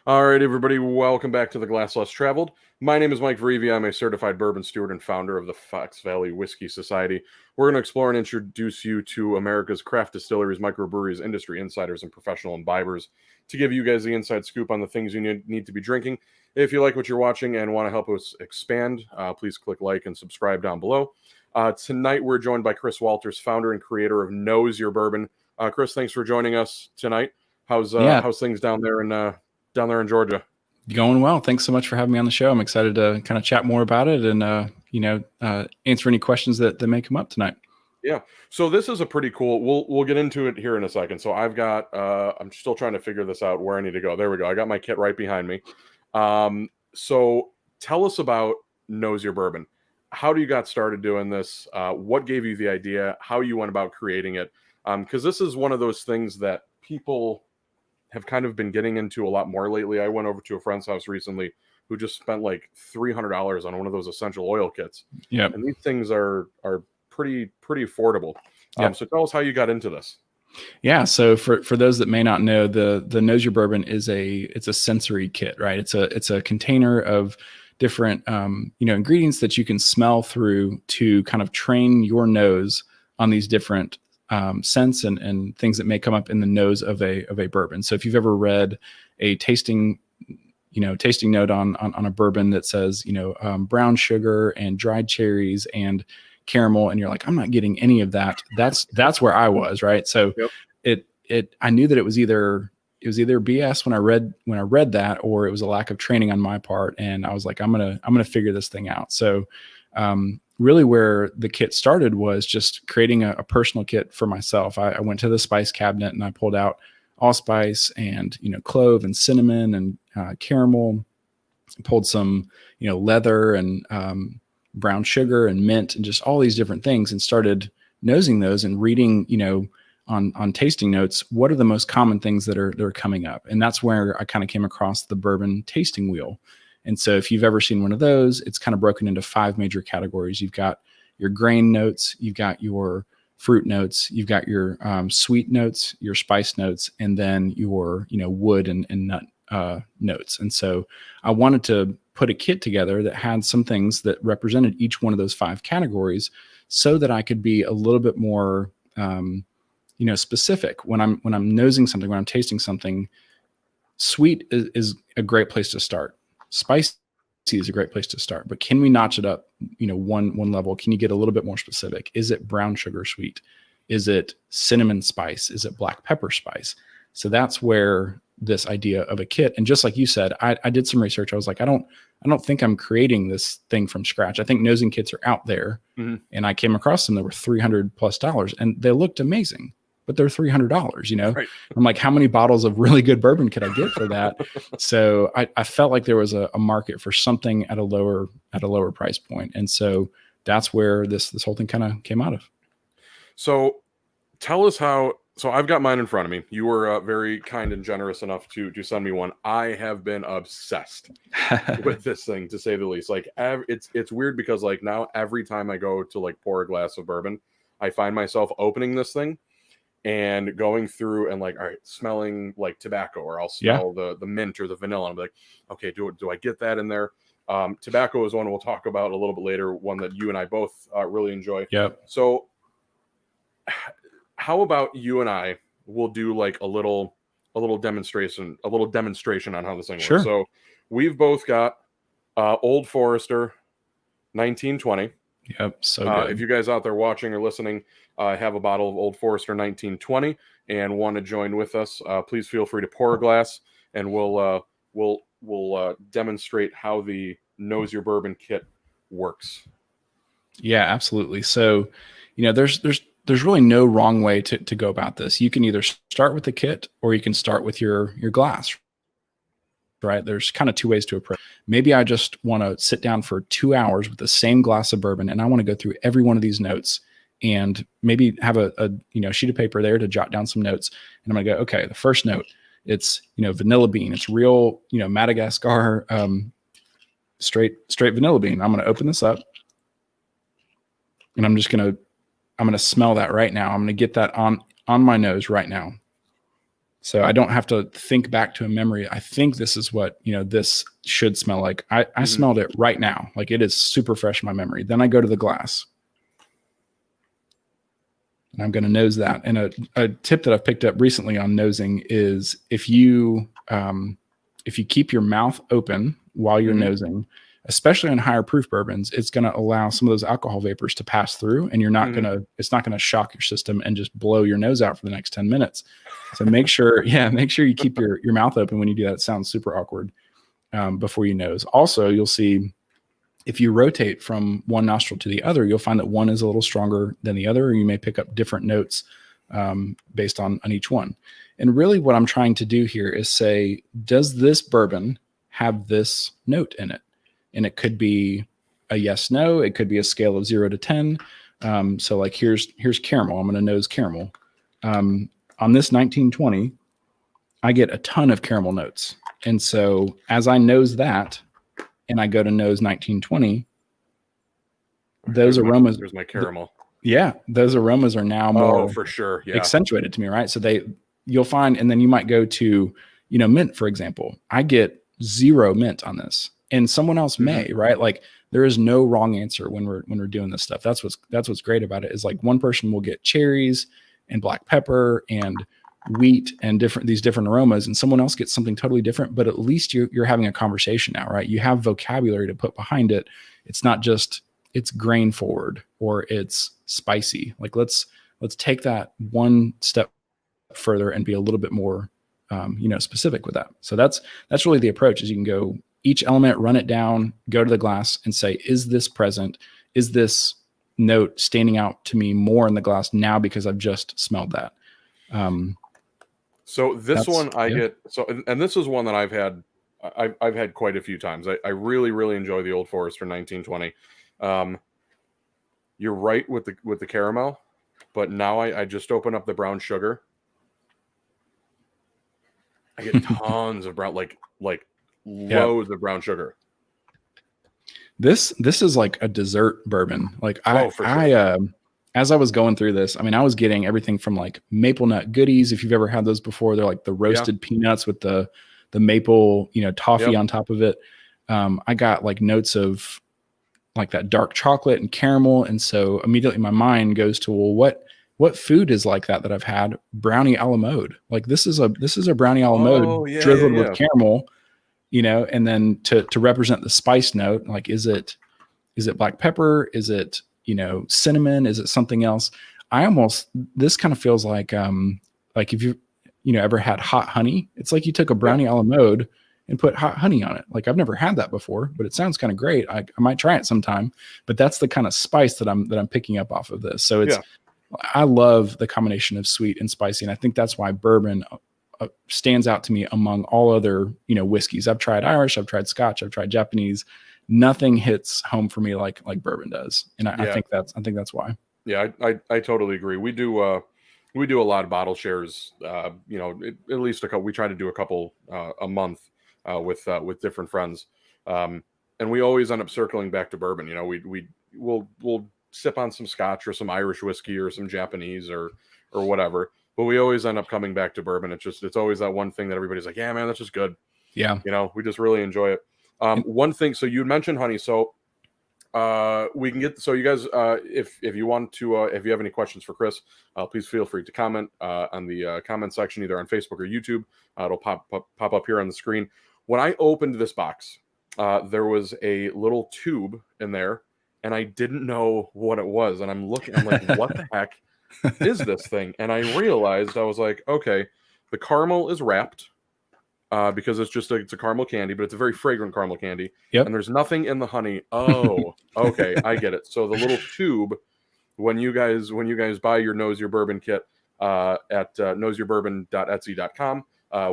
All right, everybody, welcome back to the Glass Less Traveled. My name is Mike Verivi. I'm a certified bourbon steward and founder of the Fox Valley Whiskey Society. We're going to explore and introduce you to America's craft distilleries, microbreweries, industry insiders, and professional imbibers to give you guys the inside scoop on the things you need to be drinking. If you like what you're watching and want to help us expand, please click like and subscribe down below. Tonight, we're joined by Chris Walters, founder and creator of Knows Your Bourbon. Chris, thanks for joining us tonight. How's things down there in Georgia? Going well. Thanks so much for having me on the show. I'm excited to kind of chat more about it and, answer any questions that may come up tonight. Yeah. So this is a pretty cool, we'll get into it here in a second. So I've got, I'm still trying to figure this out where I need to go. There we go. I got my kit right behind me. So tell us about Knows Your Bourbon. How do you got started doing this? What gave you the idea? How you went about creating it? Because this is one of those things that people have kind of been getting into a lot more lately. I went over to a friend's house recently who just spent like $300 on one of those essential oil kits. Yeah. And these things are pretty affordable. So tell us how you got into this. Yeah. So for those that may not know, the Knows Your Bourbon it's a sensory kit, right? It's a container of different, ingredients that you can smell through to kind of train your nose on these different scents and things that may come up in the nose of a bourbon. So if you've ever read a tasting note on a bourbon that says, brown sugar and dried cherries and caramel, and you're like, I'm not getting any of that. That's where I was, right? So I knew that it was either BS when I read that, or it was a lack of training on my part. And I was like, I'm gonna figure this thing out. So really where the kit started was just creating a personal kit for myself. I went to the spice cabinet and I pulled out allspice and, clove and cinnamon and caramel, pulled some, leather and brown sugar and mint and just all these different things, and started nosing those and reading, on tasting notes, what are the most common things that are coming up? And that's where I kind of came across the bourbon tasting wheel. And so if you've ever seen one of those, it's kind of broken into 5 major categories. You've got your grain notes, you've got your fruit notes, you've got your sweet notes, your spice notes, and then your, wood and nut notes. And so I wanted to put a kit together that had some things that represented each one of those 5 categories so that I could be a little bit more, specific when I'm nosing something, when I'm tasting something. Sweet is a great place to start. Spicy is a great place to start, but can we notch it up, one level? Can you get a little bit more specific? Is it brown sugar sweet? Is it cinnamon spice? Is it black pepper spice? So that's where this idea of a kit. And just like you said, I did some research. I was like, I don't think I'm creating this thing from scratch. I think nosing kits are out there. Mm-hmm. And I came across them that were $300+ and they looked amazing, but they're $300, Right. I'm like, how many bottles of really good bourbon could I get for that? So I felt like there was a market for something at a lower price point. And so that's where this whole thing kind of came out of. So tell us so I've got mine in front of me. You were very kind and generous enough to send me one. I have been obsessed with this thing, to say the least. Like it's weird because like now every time I go to like pour a glass of bourbon, I find myself opening this thing and going through and like, all right, smelling like tobacco, or I'll smell the mint or the vanilla. I'm like, okay, do I get that in there? Tobacco is one we'll talk about a little bit later, one that you and I both really enjoy. Yep. So how about you and I will do like a little demonstration on how this thing works. So we've both got Old Forester 1920. Yep. So good. If you guys out there watching or listening have a bottle of Old Forester 1920 and want to join with us, please feel free to pour a glass, and we'll demonstrate how the Knows Your Bourbon kit works. Yeah, absolutely. So, there's really no wrong way to go about this. You can either start with the kit or you can start with your glass. Right? There's kind of 2 ways to approach. Maybe I just want to sit down for 2 hours with the same glass of bourbon, and I want to go through every one of these notes and maybe have a sheet of paper there to jot down some notes. And I'm going to go, okay, the first note, it's, vanilla bean. It's real, Madagascar, straight vanilla bean. I'm going to open this up and I'm going to smell that right now. I'm going to get that on my nose right now. So I don't have to think back to a memory. I think this is what, this should smell like. I smelled it right now. Like it is super fresh in my memory. Then I go to the glass and I'm going to nose that. And a tip that I've picked up recently on nosing is if you keep your mouth open while you're nosing, especially on higher proof bourbons, it's going to allow some of those alcohol vapors to pass through, and it's not going to shock your system and just blow your nose out for the next 10 minutes. So make sure you keep your mouth open when you do that. It sounds super awkward before you nose. Also, you'll see if you rotate from one nostril to the other, you'll find that one is a little stronger than the other, or you may pick up different notes based on each one. And really what I'm trying to do here is say, does this bourbon have this note in it? And it could be a yes, no. It could be a scale of 0 to 10. So like here's caramel. I'm going to nose caramel. On this 1920, I get a ton of caramel notes. And so as I nose that and I go to nose 1920, those aromas. There's my caramel. Yeah. Those aromas are now more for sure. Yeah. accentuated to me. Right. So you'll find, and then you might go to, mint, for example. I get 0 mint on this. And someone else may, right? Like there is no wrong answer when we're doing this stuff. That's what's great about it is like one person will get cherries and black pepper and wheat and these different aromas, and someone else gets something totally different. But at least you're having a conversation now, right? You have vocabulary to put behind it. It's not just it's grain forward or it's spicy. Like let's take that one step further and be a little bit more specific with that. So that's really the approach. Is you can go each element, run it down, go to the glass and say, is this present? Is this note standing out to me more in the glass now because I've just smelled that? So this one and this is one that I've had quite a few times. I really, really enjoy the Old Forester 1920. You're right with the caramel, but now I just open up the brown sugar. I get tons of brown, like loads of brown sugar. This is like a dessert bourbon. Like for sure. As I was going through this, I mean, I was getting everything from like maple nut goodies. If you've ever had those before, they're like the roasted peanuts with the maple, toffee on top of it. I got like notes of like that dark chocolate and caramel. And so immediately my mind goes to, well, what food is like that I've had? Brownie a la mode. Like this is a brownie a la mode drizzled with caramel, and then to represent the spice note, like, is it black pepper? Is it, cinnamon? Is it something else? This kind of feels like if you ever had hot honey, it's like you took a brownie a la mode and put hot honey on it. Like I've never had that before, but it sounds kind of great. I might try it sometime, but that's the kind of spice that I'm picking up off of this. So I love the combination of sweet and spicy. And I think that's why bourbon stands out to me among all other, whiskeys. I've tried Irish, I've tried Scotch, I've tried Japanese. Nothing hits home for me like bourbon does. And I think that's why. Yeah, I totally agree. We do a lot of bottle shares, at least a couple. We try to do a couple a month with different friends. And we always end up circling back to bourbon. We'll sip on some Scotch or some Irish whiskey or some Japanese or whatever. But we always end up coming back to bourbon. It's always that one thing that everybody's like, yeah, man, that's just good. Yeah. We just really enjoy it. One thing, so you mentioned honey. So we can get, so you guys, if you want to, if you have any questions for Chris, please feel free to comment on the comment section, either on Facebook or YouTube. It'll pop up here on the screen. When I opened this box, there was a little tube in there and I didn't know what it was. And I'm like, what the heck is this thing? And I realized, I was like, okay, the caramel is wrapped because it's a caramel candy, but it's a very fragrant caramel candy. Yep. And there's nothing in the honey. Oh, okay, I get it. So the little tube, when you guys buy your Knows Your Bourbon kit at knowsyourbourbon.etsy.com,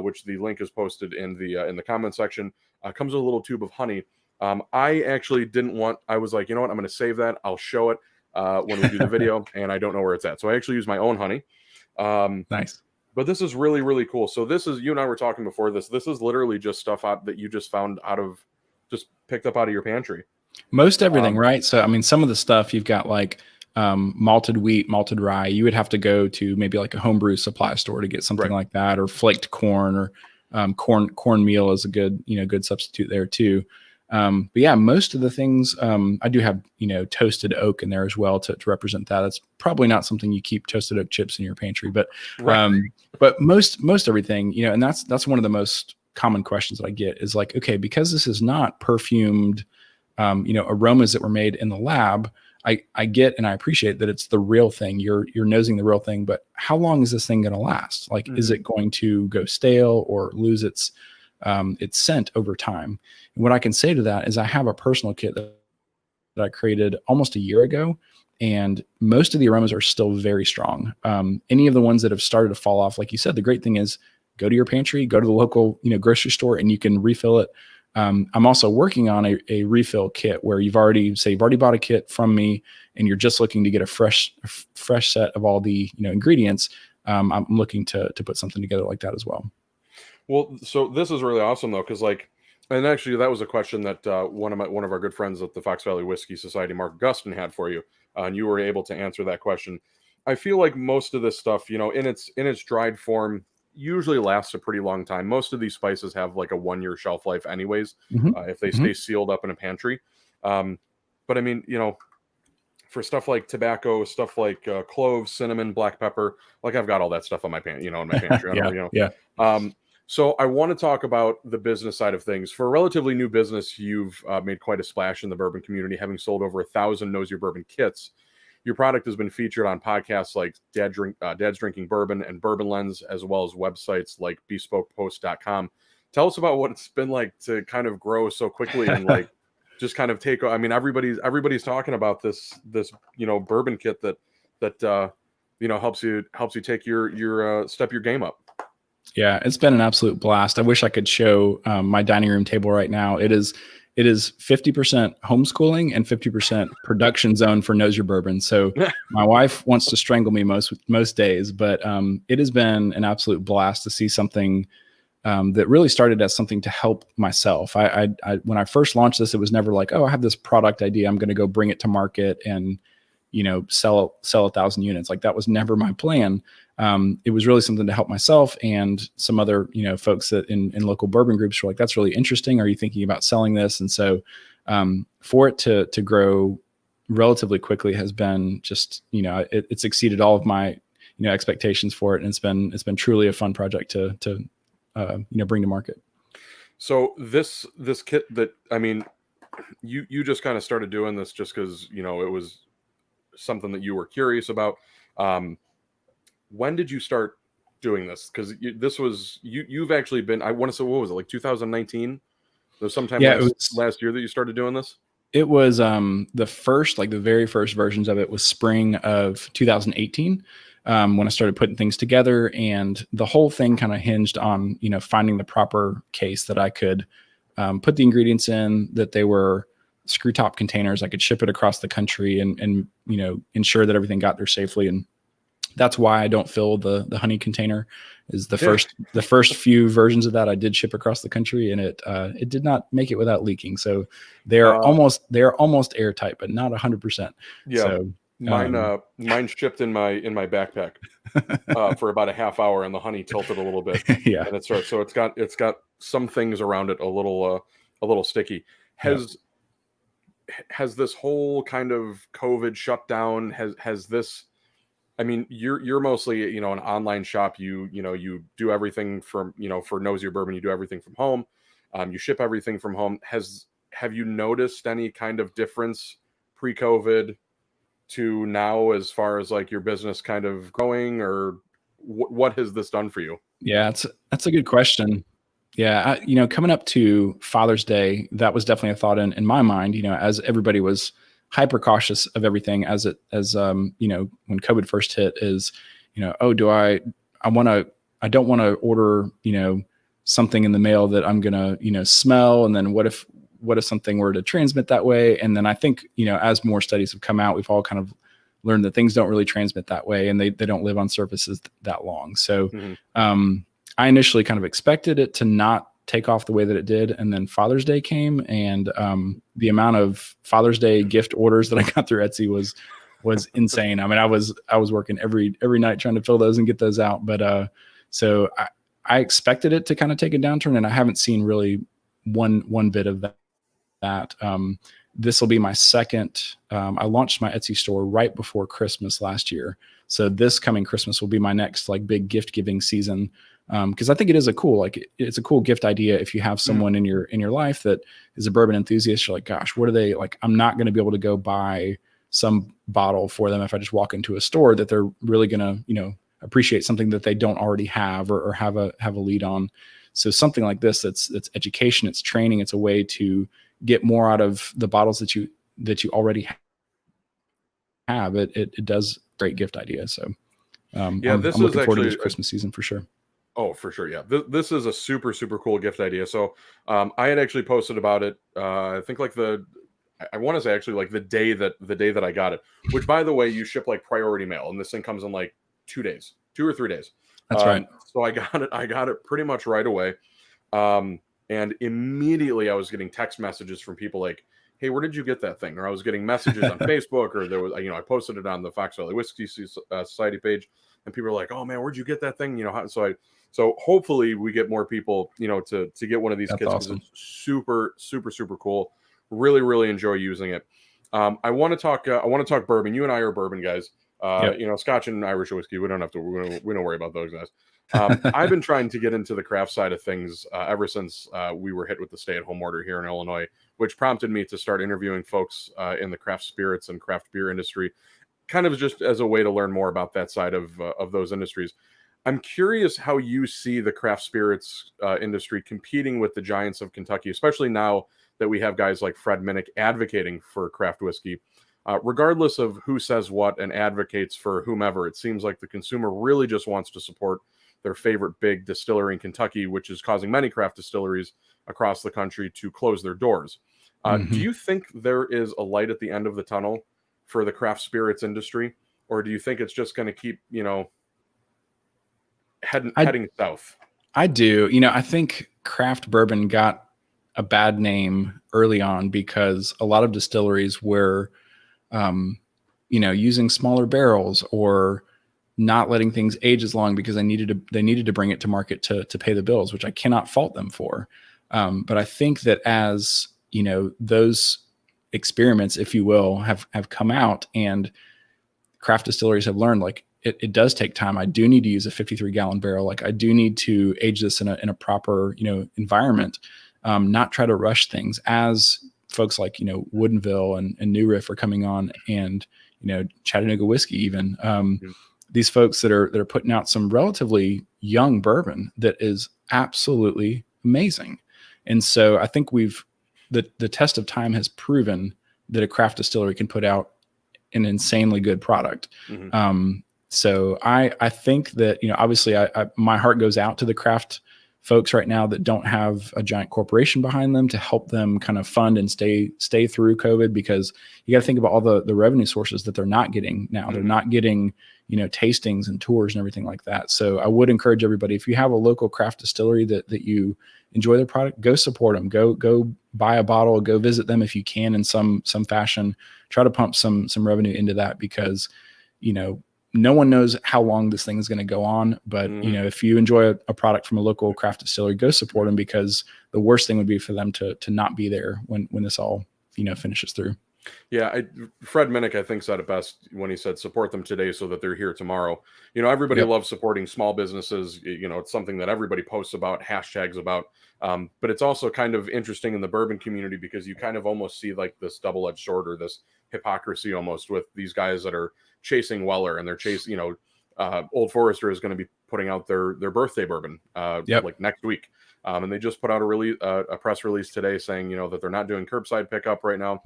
which the link is posted in the comment section, comes with a little tube of honey. I actually didn't want. I was like, you know what? I'm going to save that. I'll show it when we do the video, and I don't know where it's at. So I actually use my own honey. Nice. But this is really, really cool. So this is, you and I were talking before this. This is literally just stuff that you just found just picked up out of your pantry. Most everything, right? So, I mean, some of the stuff you've got like malted wheat, malted rye, you would have to go to maybe like a homebrew supply store to get something like that, or flaked corn, or cornmeal is a good substitute there too. But yeah, most of the things, I do have, toasted oak in there as well to represent that. That's probably not something you keep toasted oak chips in your pantry, but, but most everything, and that's one of the most common questions that I get is like, okay, because this is not perfumed, aromas that were made in the lab, I get, and I appreciate that it's the real thing. You're nosing the real thing, but how long is this thing going to last? Like, is it going to go stale or lose its scent over time? And what I can say to that is I have a personal kit that I created almost a year ago, and most of the aromas are still very strong. Any of the ones that have started to fall off, like you said, the great thing is go to your pantry, go to the local, grocery store, and you can refill it. I'm also working on a refill kit where you've already bought a kit from me and you're just looking to get a fresh set of all the, ingredients. I'm looking to put something together like that as well. Well, so this is really awesome though, because and actually that was a question that one of our good friends at the Fox Valley Whiskey Society, Mark Gustin, had for you, and you were able to answer that question. I feel like most of this stuff, in its dried form, usually lasts a pretty long time. Most of these spices have like a 1-year shelf life anyways, if they stay sealed up in a pantry. But I mean, for stuff like tobacco, stuff like cloves, cinnamon, black pepper, like I've got all that stuff on my in my pantry. So I want to talk about the business side of things. For a relatively new business, you've made quite a splash in the bourbon community, having sold over 1,000 Knows Your Bourbon kits. Your product has been featured on podcasts like Dad's Drinking Bourbon and Bourbon Lens, as well as websites like bespokepost.com. Tell us about what it's been like to kind of grow so quickly and like just kind of take. I mean, everybody's talking about this bourbon kit that helps you take your step your game up. Yeah, it's been an absolute blast. I wish I could show my dining room table right now. It is 50% homeschooling and 50% production zone for Knows Your Bourbon. So my wife wants to strangle me most days, but it has been an absolute blast to see something that really started as something to help myself. I when I first launched this, it was never like, oh, I have this product idea, I'm going to go bring it to market and sell 1,000 units. Like that was never my plan. It was really something to help myself and some other, folks that in local bourbon groups were like, that's really interesting. Are you thinking about selling this? And so, for it to grow relatively quickly has been just, it's exceeded all of my, expectations for it. And it's been truly a fun project to bring to market. So this kit that, I mean, you just kind of started doing this just because, it was something that you were curious about. When did you start doing this? Because you've actually been, I want to say, what was it, like 2019? There's sometime last year that you started doing this? It was the very first versions of it was spring of 2018 when I started putting things together, and the whole thing kind of hinged on finding the proper case that I could put the ingredients in, that they were screw top containers. I could ship it across the country and ensure that everything got there safely. And that's why I don't fill the honey container. Is the first few versions of that I did ship across the country, and it did not make it without leaking. So they're almost airtight, but not 100%. Yeah. So mine shipped in my backpack for about a half hour, and the honey tilted a little bit. Yeah. And so it's got some things around it a little sticky. Has this whole kind of COVID shutdown, has this, I mean, you're mostly, an online shop. You do everything from, for Knows Your Bourbon, you do everything from home. You ship everything from home. Have you noticed any kind of difference pre-COVID to now as far as like your business kind of growing, or what has this done for you? Yeah, that's a good question. Yeah, coming up to Father's Day, that was definitely a thought in my mind, as everybody was hyper cautious of everything as when COVID first hit, is, oh, I don't want to order, something in the mail that I'm going to, smell. And then what if something were to transmit that way? And then I think, as more studies have come out, we've all kind of learned that things don't really transmit that way, and they don't live on surfaces that long. So, I initially kind of expected it to not take off the way that it did. And then Father's Day came, and the amount of Father's Day gift orders that I got through Etsy was was insane. I mean, I was working every night trying to fill those and get those out. But so I expected it to kind of take a downturn, and I haven't seen really one bit of that. This will be my second. I launched my Etsy store right before Christmas last year, so this coming Christmas will be my next like big gift giving season. Because I think it is it's a cool gift idea if you have someone in your life that is a bourbon enthusiast. You're like, gosh, what are they like? I'm not going to be able to go buy some bottle for them if I just walk into a store that they're really going to appreciate something that they don't already have or have a lead on. So something like this, that's education, it's training, it's a way to get more out of the bottles that you already have. It does great gift idea. So I'm looking forward to this Christmas season for sure. Oh, for sure. Yeah. This is a super, super cool gift idea. So I had actually posted about it. I think like I want to say actually like the day that I got it, which by the way, you ship like priority mail, and this thing comes in like 2 or 3 days. That's right. So I got it pretty much right away. And immediately I was getting text messages from people like, hey, where did you get that thing? Or I was getting messages on Facebook, or there was, I posted it on the Fox Valley Whiskey Society page, and people are like, oh man, where'd you get that thing? So hopefully we get more people, to get one of these kits, because awesome. it's super, super, super cool. Really, really enjoy using it. I want to talk bourbon. You and I are bourbon guys. Yep. Scotch and Irish whiskey, we don't worry about those guys. I've been trying to get into the craft side of things ever since we were hit with the stay-at-home order here in Illinois, which prompted me to start interviewing folks in the craft spirits and craft beer industry, kind of just as a way to learn more about that side of those industries. I'm curious how you see the craft spirits industry competing with the giants of Kentucky, especially now that we have guys like Fred Minnick advocating for craft whiskey. Regardless of who says what and advocates for whomever, it seems like the consumer really just wants to support their favorite big distillery in Kentucky, which is causing many craft distilleries across the country to close their doors. Do you think there is a light at the end of the tunnel for the craft spirits industry, or do you think it's just going to keep, heading south? I do. I think craft bourbon got a bad name early on because a lot of distilleries were, using smaller barrels or not letting things age as long because they needed to bring it to market to pay the bills, which I cannot fault them for. But I think that as those experiments, if you will, have come out, and craft distilleries have learned, like it does take time. I do need to use a 53-gallon barrel. Like I do need to age this in a proper environment, not try to rush things. As folks like Woodinville and New Riff are coming on, and Chattanooga Whiskey even. These folks that are putting out some relatively young bourbon that is absolutely amazing. And so I think the test of time has proven that a craft distillery can put out an insanely good product. So I think that, obviously my heart goes out to the craft folks right now that don't have a giant corporation behind them to help them kind of fund and stay through COVID, because you got to think about all the revenue sources that they're not getting now. They're not getting, tastings and tours and everything like that. So I would encourage everybody, if you have a local craft distillery that you enjoy their product, go support them, go buy a bottle, go visit them if you can in some fashion, try to pump some revenue into that, because, no one knows how long this thing is going to go on. But, if you enjoy a product from a local craft distillery, go support them, because the worst thing would be for them to not be there when this all, finishes through. Yeah. Fred Minnick, I think, said it best when he said, support them today so that they're here tomorrow. Everybody loves supporting small businesses. It's something that everybody posts about, hashtags about. But it's also kind of interesting in the bourbon community, because you kind of almost see like this double-edged sword, or this hypocrisy almost, with these guys that are chasing Weller, and they're chasing, Old Forester is going to be putting out their birthday bourbon like next week. And they just put out a press release today saying, that they're not doing curbside pickup right now.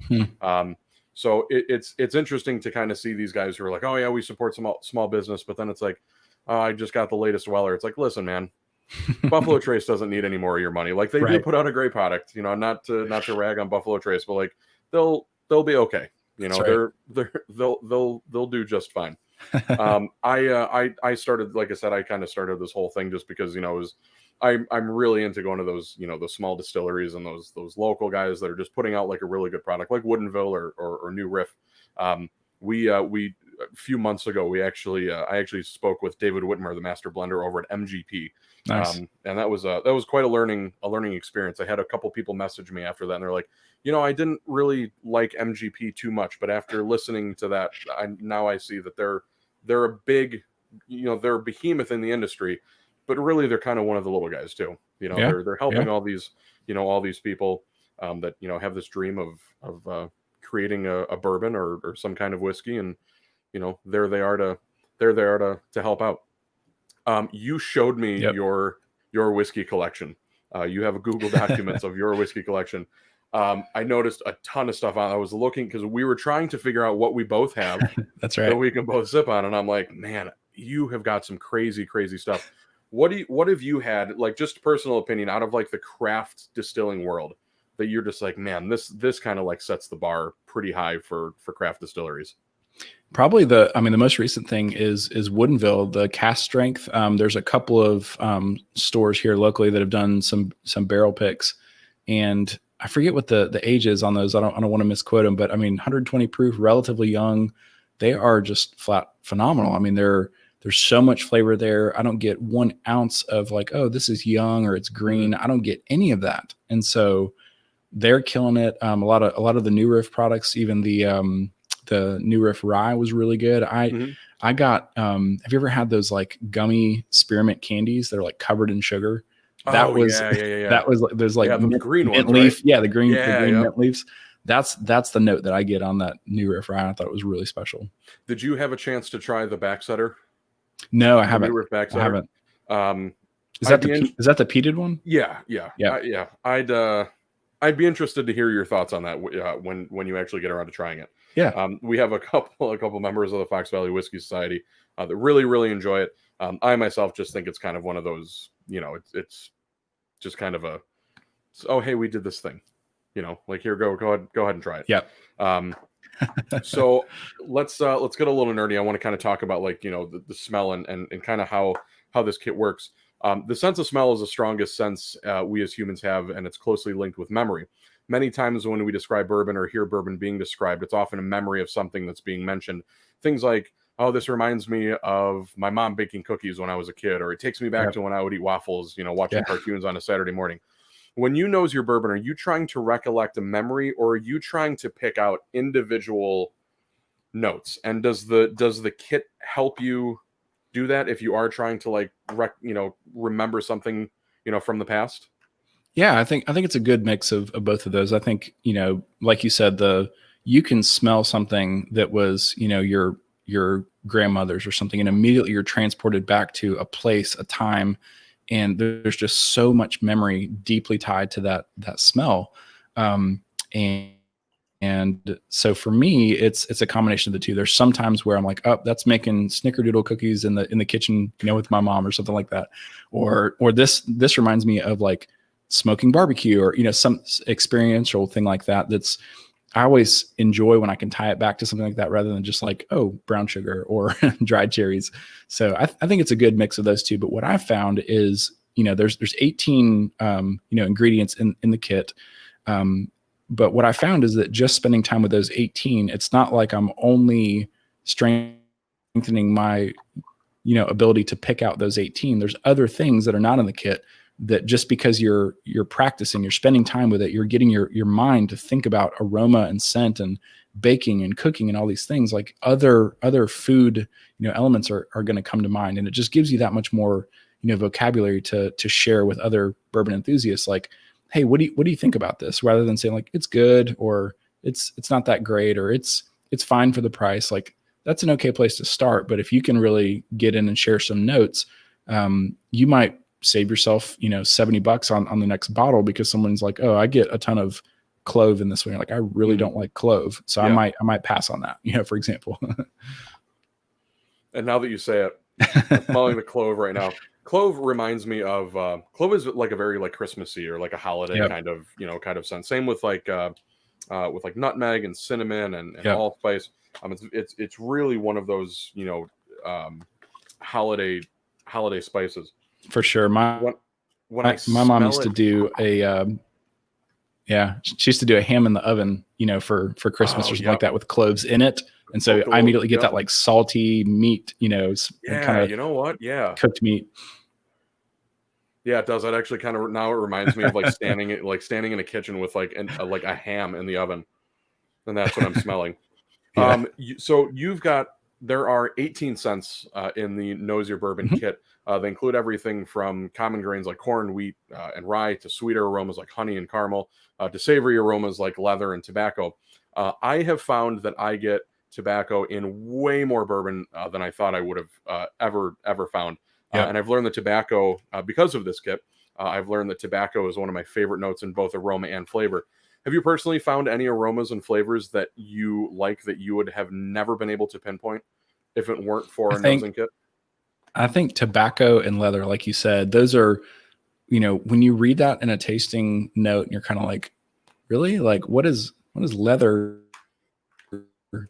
So it's interesting to kind of see these guys who are like, oh yeah, we support small business, but then it's like, oh, I just got the latest Weller. It's like, listen, man, Buffalo Trace doesn't need any more of your money. Like they do put out a great product, not to rag on Buffalo Trace, but like they'll be okay. They'll do just fine. I started, like I said, I kind of started this whole thing just because, I'm really into going to those, those small distilleries and those local guys that are just putting out like a really good product, like Woodinville or New Riff, we a few months ago, I actually spoke with David Whitmer, the master blender over at MGP. Nice. And that was quite a learning experience. I had a couple people message me after that, and they're like, I didn't really like MGP too much, but after listening to that, now I see that they're a big, they're a behemoth in the industry, but really they're kind of one of the little guys too. They're helping all these, all these people that have this dream of creating a bourbon or some kind of whiskey, and they're there to help out. You showed me your whiskey collection. You have a Google Documents of your whiskey collection. I noticed a ton of stuff on. I was looking because we were trying to figure out what we both have. That's right. That we can both sip on, and I'm like, man, you have got some crazy stuff. What have you had, like, just personal opinion, out of like the craft distilling world, that you're just like, man, this kind of like sets the bar pretty high for craft distilleries? Probably the most recent thing is Woodinville, the cask strength. There's a couple of stores here locally that have done some barrel picks, and I forget what the age is on those. I don't want to misquote them, but 120 proof, relatively young. They are just flat phenomenal. There's so much flavor there. I don't get 1 ounce of like, oh, this is young or it's green. I don't get any of that, and so they're killing it. A lot of the New Riff products, even the New Riff rye was really good. I got, have you ever had those like gummy spearmint candies that are like covered in sugar? That was like, there's like the green mint ones, leaf. Right? Yeah. The green mint leaves. That's the note that I get on that New Riff rye. I thought it was really special. Did you have a chance to try the backsetter? No, I haven't. New Riff backsetter? I haven't. Is that the peated one? Yeah. I'd be interested to hear your thoughts on that when you actually get around to trying it. Yeah. We have a couple members of the Fox Valley Whiskey Society that really enjoy it. I myself just think it's kind of one of those, it's just kind of oh, hey, we did this thing, like, here, go ahead and try it. Yeah. So let's get a little nerdy. I want to kind of talk about, like, the smell and kind of how this kit works. The sense of smell is the strongest sense we as humans have, and it's closely linked with memory. Many times when we describe bourbon or hear bourbon being described, it's often a memory of something that's being mentioned. Things like, oh, this reminds me of my mom baking cookies when I was a kid, or it takes me back to when I would eat waffles, watching cartoons on a Saturday morning. When you nose your bourbon, are you trying to recollect a memory, or are you trying to pick out individual notes? And does the kit help you do that if you are trying to, like, remember something, from the past? Yeah, I think it's a good mix of both of those. I think, like you said, you can smell something that was, your grandmother's or something, and immediately you're transported back to a place, a time, and there's just so much memory deeply tied to that smell. And so for me, it's a combination of the two. There's sometimes where I'm like, oh, that's making snickerdoodle cookies in the kitchen, with my mom or something like that. Or this reminds me of like smoking barbecue, or, some experiential thing like that. I always enjoy when I can tie it back to something like that, rather than just like, oh, brown sugar or dried cherries. So I think it's a good mix of those two. But what I found is, there's 18, ingredients in the kit. But what I found is that just spending time with those 18, it's not like I'm only strengthening my, ability to pick out those 18. There's other things that are not in the kit that, just because you're practicing, you're spending time with it, you're getting your mind to think about aroma and scent and baking and cooking and all these things, like other food, elements are going to come to mind. And it just gives you that much more, vocabulary to share with other bourbon enthusiasts. Like, hey, what do you think about this? Rather than saying like, it's good, or it's not that great, or it's fine for the price. Like, that's an okay place to start. But if you can really get in and share some notes, you might save yourself, $70 on the next bottle, because someone's like, oh, I get a ton of clove in this one. You're like, I really don't like clove. So I might pass on that, for example. And now that you say it, I'm smelling the clove right now. Clove reminds me of clove is like a very like Christmassy or like a holiday kind of sense. Same with like nutmeg and cinnamon and allspice. It's really one of those holiday spices. For sure. My mom used to do Yeah, she used to do a ham in the oven, for Christmas Oh, or something like yep. that with cloves in it, and so Poke a I little. immediately get Yep. that like salty meat, kind Yeah. of You know what? Yeah. cooked meat. Yeah, it does. That actually kind of now it reminds me of like standing in a kitchen with like a ham in the oven, and that's what I'm smelling. Yeah. So you've got there are 18 cents in the Nose Your Bourbon Mhm. kit. They include everything from common grains like corn, wheat, and rye to sweeter aromas like honey and caramel to savory aromas like leather and tobacco. I have found that I get tobacco in way more bourbon than I thought I would have ever found. And Yep. I've learned that tobacco, because of this kit, I've learned that tobacco is one of my favorite notes in both aroma and flavor. Have you personally found any aromas and flavors that you like that you would have never been able to pinpoint if it weren't I for a nosing think kit? I think tobacco and leather, like you said, those are, when you read that in a tasting note, and you're kind of like, really, like what does leather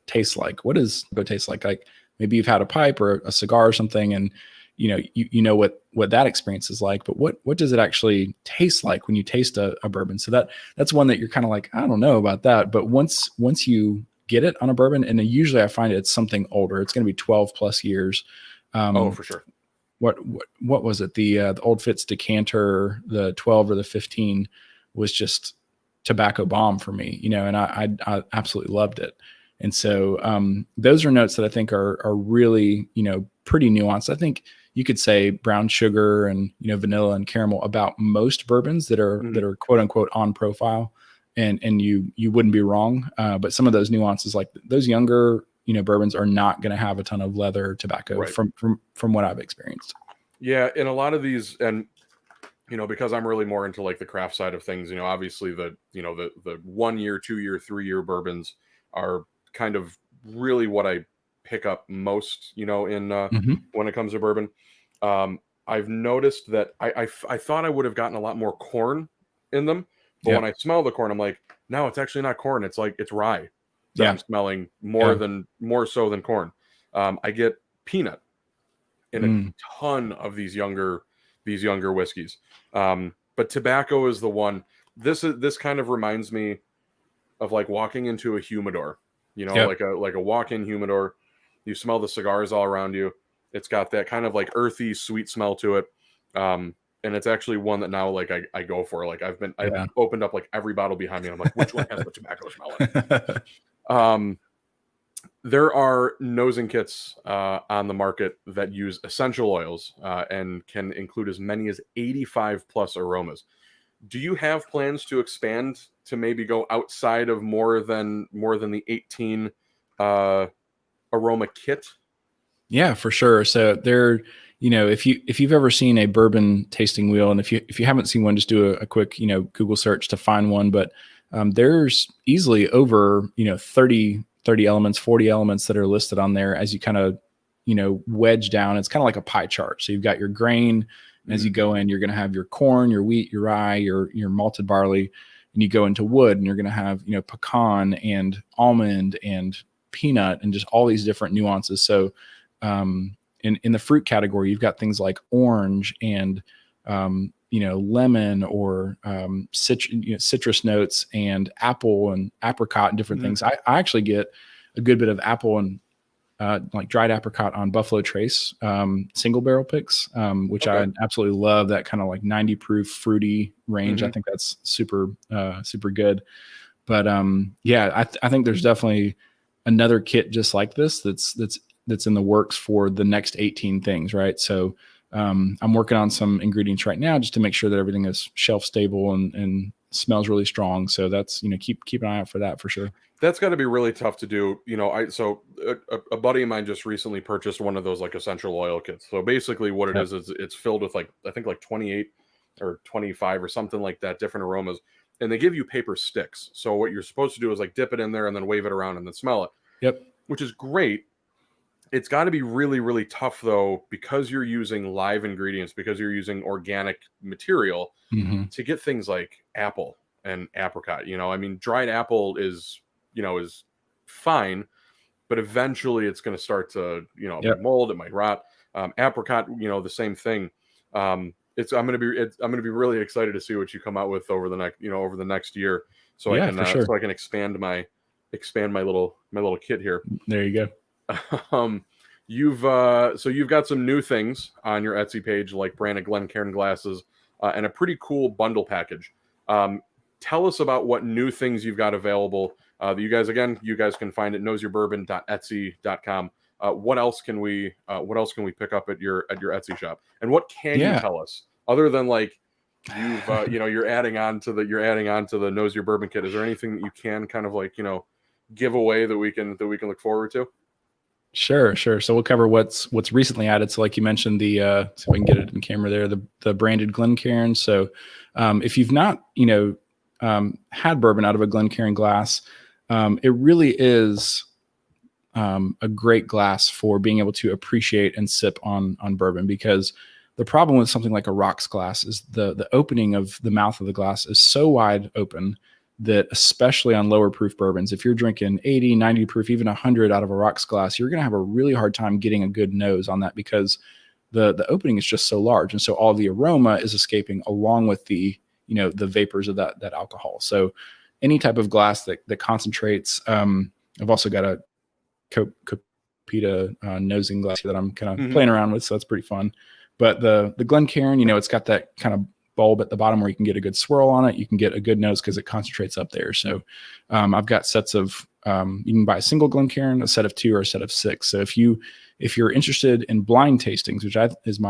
taste like? What does go taste like? Like maybe you've had a pipe or a cigar or something, and you know what that experience is like. But what does it actually taste like when you taste a bourbon? So that's one that you're kind of like, I don't know about that. But once you get it on a bourbon, and then usually I find it's something older. It's going to be 12 plus years. Oh, Um, for sure. what was it? The Old Fitz decanter, the 12 or the 15 was just tobacco bomb for me, and I absolutely loved it. And so those are notes that I think are really, pretty nuanced. I think you could say brown sugar and, vanilla and caramel about most bourbons that are Mhm. that are quote unquote on profile. And you wouldn't be wrong. But some of those nuances, like those younger, bourbons are not going to have a ton of leather tobacco Right. from what I've experienced. Yeah, in a lot of these, and because I'm really more into like the craft side of things, obviously the 1 year, 2 year, 3 year bourbons are kind of really what I pick up most, in Hmm. when it comes to bourbon. Um, I've noticed that I thought I would have gotten a lot more corn in them, but when Yeah. I smell the corn, I'm like, no, it's actually not corn. It's like it's rye that I'm Yeah. smelling Yeah. more so than corn. I get peanut in a Mm. ton of these younger whiskeys. But tobacco is the one. This kind of reminds me of like walking into a humidor, Yep. like a walk-in humidor. You smell the cigars all around you. It's got that kind of like earthy, sweet smell to it. And it's actually one that now like I go for. Like I've Yeah. opened up like every bottle behind me. And I'm like, which one has the tobacco smell in it? Um, there are nosing kits on the market that use essential oils and can include as many as 85 plus aromas. Do you have plans to expand to maybe go outside of more than the 18 uh, aroma kit? Yeah, for sure. So there, if you've ever seen a bourbon tasting wheel, and if you haven't seen one, just do a quick, Google search to find one. But there's easily over, 30 elements, 40 elements that are listed on there as you kind of, wedge down. It's kind of like a pie chart. So you've got your grain. And as you Mm, go in, you're going to have your corn, your wheat, your rye, your malted barley. And you go into wood, and you're going to have, pecan and almond and peanut and just all these different nuances. So in the fruit category, you've got things like orange and lemon or citrus notes and apple and apricot and different mm, things. I actually get a good bit of apple and like dried apricot on Buffalo Trace single barrel picks, which okay. I absolutely love. That kind of like 90 proof fruity range. I Hmm. think that's super good. But yeah, I think there's definitely another kit just like this that's in the works for the next 18 things, right? So I'm working on some ingredients right now just to make sure that everything is shelf stable and smells really strong. So that's keep an eye out for that for sure. That's got to be really tough to do. A buddy of mine just recently purchased one of those like essential oil kits. So basically, what it Yep. is it's filled with like I think like 28 or 25 or something like that, different aromas, and they give you paper sticks. So what you're supposed to do is like dip it in there and then wave it around and then smell it, Yep. which is great. It's got to be really, really tough though, because you're using live ingredients, because you're using organic material Hmm. to get things like apple and apricot. I mean, dried apple is fine, but eventually it's going to start to, it might Yep. mold, it might rot. Apricot, the same thing. I'm gonna be really excited to see what you come out with over the next year, so Yeah, for sure. I can expand my little kit here. There you um, you've got some new things on your Etsy page, like branded Glencairn glasses, and a pretty cool bundle package. Um, Tell us about what new things you've got available. You guys can find it knowyourbourbon.etsy.com. What else can we pick up at your Etsy shop? And what can you Yeah. tell us other than like you're adding on to the Knows Your Bourbon kit? Is there anything that you can kind of like give away that we can look forward to? Sure. So we'll cover what's recently added. So like you mentioned, the see if I can get it in camera there, the branded Glencairn. So if you've not had bourbon out of a Glencairn glass, it really is a great glass for being able to appreciate and sip on bourbon, because the problem with something like a rocks glass is the opening of the mouth of the glass is so wide open that, especially on lower proof bourbons, if you're drinking 80, 90 proof, even 100 out of a rocks glass, you're going to have a really hard time getting a good nose on that, because the opening is just so large. And so all the aroma is escaping along with the vapors of that alcohol. So any type of glass that concentrates, I've also got a Copita nosing glass that I'm kind of playing around with, so that's pretty fun. But the Glencairn, it's got that kind of bulb at the bottom where you can get a good swirl on it. You can get a good nose because it concentrates up there. So I've got sets of you can buy a single Glencairn, a set of 2, or a set of 6. So if you're interested in blind tastings, which is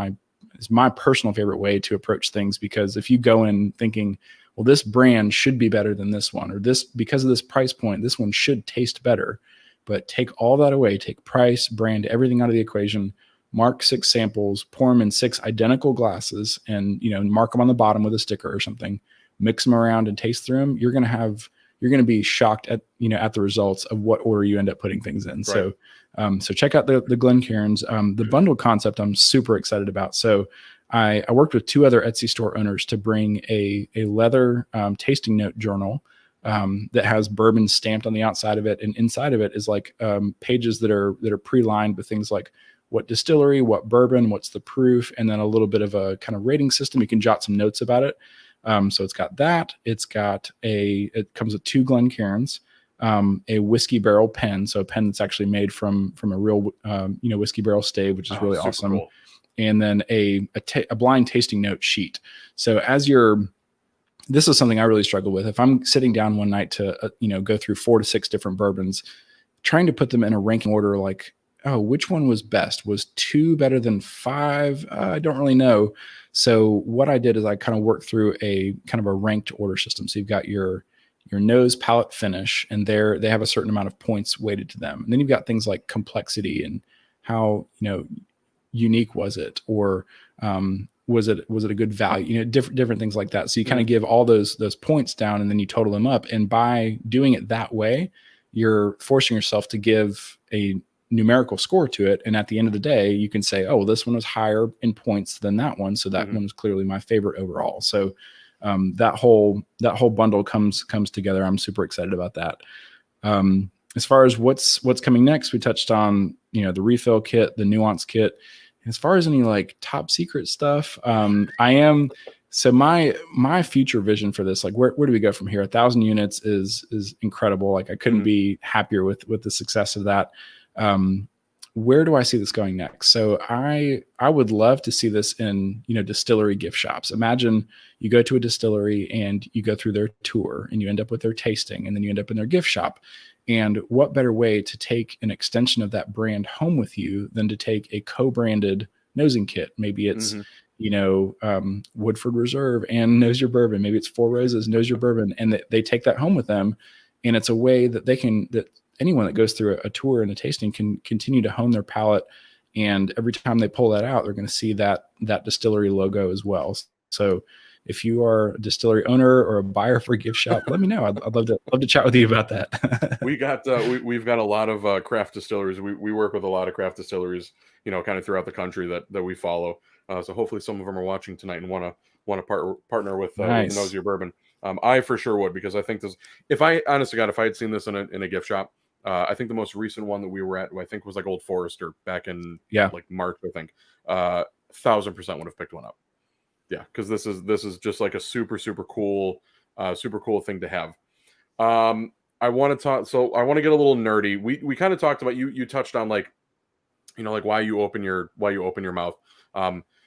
my personal favorite way to approach things, because if you go in thinking, well, this brand should be better than this one, or this, because of this price point, this one should taste better. But take all that away, take price, brand, everything out of the equation, mark 6 samples, pour them in 6 identical glasses, and mark them on the bottom with a sticker or something, mix them around and taste through them. You're going to be shocked at the results of what order you end up putting things in. Right. So check out the Glencairns. The bundle concept I'm super excited about. So I worked with 2 other Etsy store owners to bring a leather tasting note journal that has bourbon stamped on the outside of it, and inside of it is like pages that are pre-lined with things like what distillery, what bourbon, what's the proof, and then a little bit of a kind of rating system. You can jot some notes about it. So it's got that. It comes with 2 Glencairns, a whiskey barrel pen, so a pen that's actually made from a real whiskey barrel stave, which is really awesome. Cool. And then a blind tasting note sheet. So this is something I really struggle with. If I'm sitting down one night to go through 4 to 6 different bourbons, trying to put them in a ranking order, like, oh, which one was best? Was 2 better than 5? I don't really know. So what I did is I kind of worked through a kind of a ranked order system. So you've got your nose, palate, finish, and they have a certain amount of points weighted to them. And then you've got things like complexity and how unique was it, or was it a good value? Different things like that. So you kind of give all those points down, and then you total them up. And by doing it that way, you're forcing yourself to give a numerical score to it. And at the end of the day, you can say, oh, this one was higher in points than that one, so that one was clearly my favorite overall. So that whole bundle comes together. I'm super excited about that. As far as what's coming next, we touched on the refill kit, the nuance kit. As far as any like top secret stuff, so my future vision for this, like where do we go from here? 1,000 units is incredible. Like I couldn't be happier with the success of that. Where do I see this going next? So I would love to see this in distillery gift shops. Imagine you go to a distillery and you go through their tour and you end up with their tasting, and then you end up in their gift shop. And what better way to take an extension of that brand home with you than to take a co-branded nosing kit? Maybe it's Woodford Reserve and Knows Your Bourbon. Maybe it's Four Roses, Knows Your Bourbon, and they take that home with them. And it's a way that that anyone that goes through a tour and a tasting can continue to hone their palate. And every time they pull that out, they're going to see that distillery logo as well. So if you are a distillery owner or a buyer for a gift shop, let me know. I'd love to chat with you about that. We've got a lot of craft distilleries. We work with a lot of craft distilleries, kind of throughout the country that we follow. So hopefully some of them are watching tonight and want to partner with Nice. Knows Your Bourbon. I for sure would, because I think this. If I had seen this in a gift shop, I think the most recent one that we were at, I think was like Old Forester back in like March. I think 1,000% would have picked one up. Yeah, because this is just like a super cool thing to have. I want to talk. So I want to get a little nerdy. We kind of talked about you touched on like like why you open your mouth.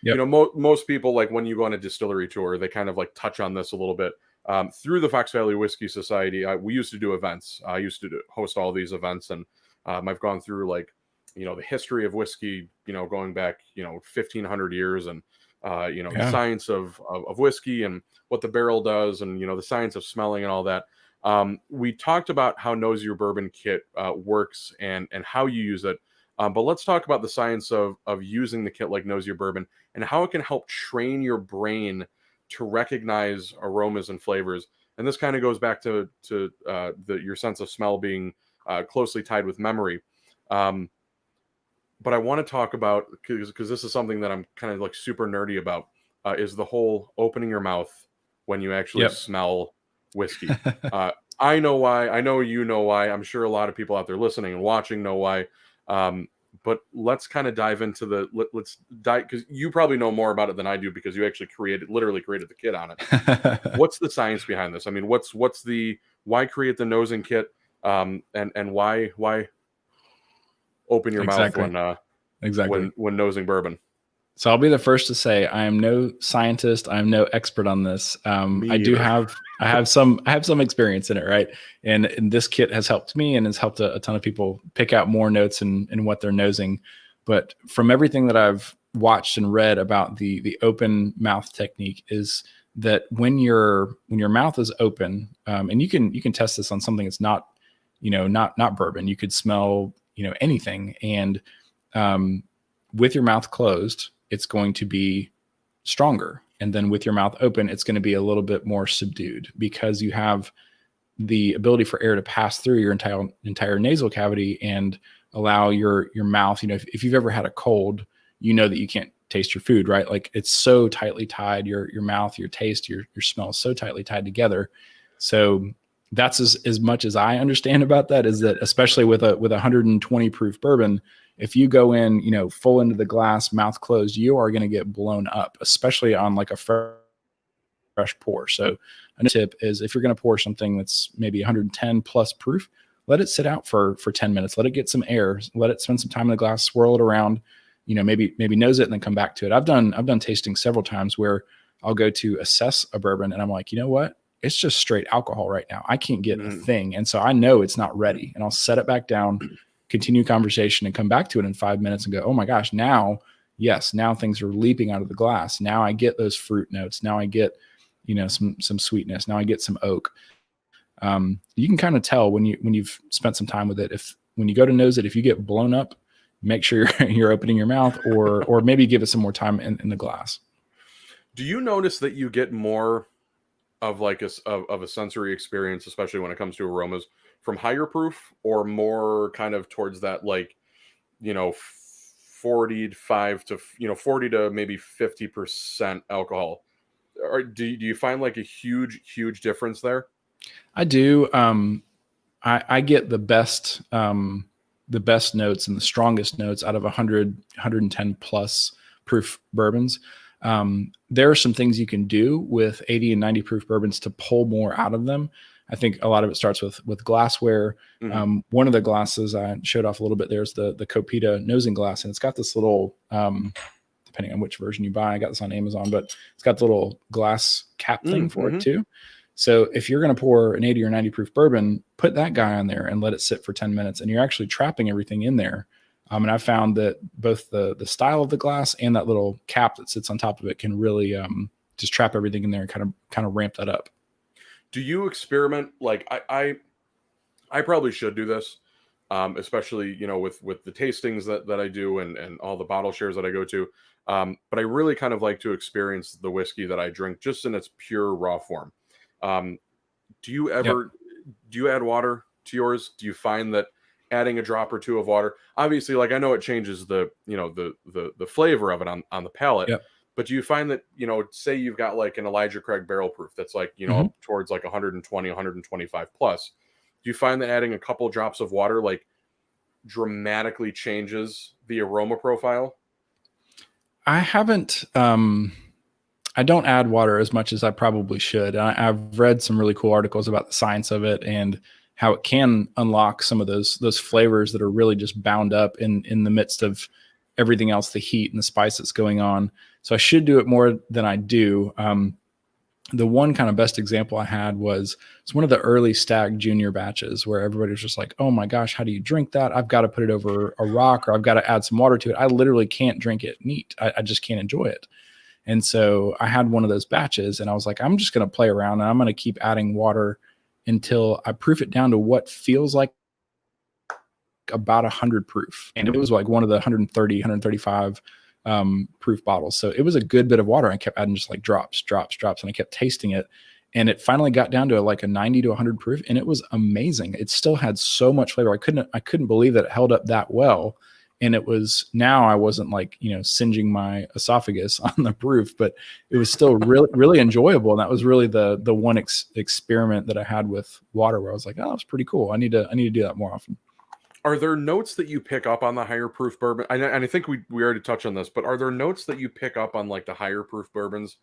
Yep. Most people, like when you go on a distillery tour, they kind of like touch on this a little bit. Through the Fox Valley Whiskey Society, we used to do events. I used to host all these events, and I've gone through like the history of whiskey, going back 1,500 years, and the Yeah. science of whiskey and what the barrel does, and the science of smelling and all that. We talked about how Nose Your Bourbon kit works and how you use it. But let's talk about the science of using the kit like Nose Your Bourbon and how it can help train your brain to recognize aromas and flavors. And this kind of goes back to your sense of smell being closely tied with memory. But I want to talk about, because this is something that I'm kind of like super nerdy about, is the whole opening your mouth when you actually Yep. smell whiskey. I know why. I know you know why. I'm sure a lot of people out there listening and watching know why. But let's kind of dive into let's dive, because you probably know more about it than I do, because you actually literally created the kit on it. What's the science behind this? I mean, what's the why create the nosing kit, and why open your mouth Exactly. when nosing bourbon? So I'll be the first to say I am no scientist. I'm no expert on this. Me I do either. have some experience in it, right? And this kit has helped me and has helped a ton of people pick out more notes in what they're nosing. But from everything that I've watched and read about the open mouth technique, is that when your mouth is open, and you can test this on something that's not not bourbon. You could smell anything, and with your mouth closed, it's going to be stronger. And then with your mouth open, it's going to be a little bit more subdued, because you have the ability for air to pass through your entire nasal cavity and allow your mouth, if you've ever had a cold, that you can't taste your food, right? Like it's so tightly tied, your mouth, your taste, your smell is so tightly tied together. So that's as much as I understand about that, is that especially with a 120 proof bourbon, if you go in, full into the glass, mouth closed, you are going to get blown up, especially on like a fresh pour. So a tip is, if you're going to pour something that's maybe 110 plus proof, let it sit out for 10 minutes. Let it get some air. Let it spend some time in the glass, swirl it around, maybe nose it and then come back to it. I've done tasting several times where I'll go to assess a bourbon and I'm like, you know what? It's just straight alcohol right now. I can't get a thing. And so I know it's not ready, and I'll set it back down, continue conversation, and come back to it in 5 minutes and go, oh my gosh, now things are leaping out of the glass. Now I get those fruit notes. Now I get, some sweetness. Now I get some oak. You can kind of tell when you've spent some time with it. When you go to nose it, if you get blown up, make sure you're opening your mouth, or maybe give it some more time in the glass. Do you notice that you get more of like a sensory experience, especially when it comes to aromas, from higher proof, or more kind of towards that, like 45 to 40 to maybe 50% alcohol? Or do you find like a huge difference there? I do. I get the best notes and the strongest notes out of 110 plus proof bourbons. There are some things you can do with 80 and 90 proof bourbons to pull more out of them. I think a lot of it starts with glassware. One of the glasses I showed off a little bit there is the Copita nosing glass, and it's got this little, depending on which version you buy, I got this on Amazon, but it's got the little glass cap thing for it too. So if you're going to pour an 80 or 90 proof bourbon, put that guy on there and let it sit for 10 minutes, and you're actually trapping everything in there. And I found that both the style of the glass and that little cap that sits on top of it can really just trap everything in there and kind of ramp that up. Do you experiment? Like I probably should do this, especially with the tastings that I do, and all the bottle shares that I go to. But I really kind of like to experience the whiskey that I drink just in its pure raw form. Do you ever do you add water to yours? Do you find that adding a drop or two of water, obviously, like I know it changes the the flavor of it on the palate, Yep. but do you find that say you've got like an Elijah Craig barrel proof that's like up towards like 120 125 plus, do you find that adding a couple drops of water like dramatically changes the aroma profile? I haven't I don't add water as much as I probably should. I've read some really cool articles about the science of it and how it can unlock some of those flavors that are really just bound up in the midst of everything else, the heat and the spice that's going on. So I should do it more than I do. The one kind of best example I had was it's one of the early Stag Junior batches where everybody was just like, oh my gosh, how do you drink that? I've got to put it over a rock or I've got to add some water to it. I literally can't drink it neat. I just can't enjoy it. And so I had one of those batches and I was like, I'm just going to play around and I'm going to keep adding water until I proof it down to what feels like about 100 proof. And it was like one of the 130, 135 proof bottles. So it was a good bit of water. I kept adding just like drops. And I kept tasting it. And it finally got down to like a 90 to 100 proof. And it was amazing. It still had so much flavor. I couldn't believe that it held up that well. And it was, now I wasn't like, singeing my esophagus on the proof, but it was still really, really enjoyable. And that was really the one experiment that I had with water where I was like, oh, that's pretty cool. I need to do that more often. Are there notes that you pick up on the higher proof bourbon? And I think we already touched on this, but are there notes that you pick up on like the higher proof bourbons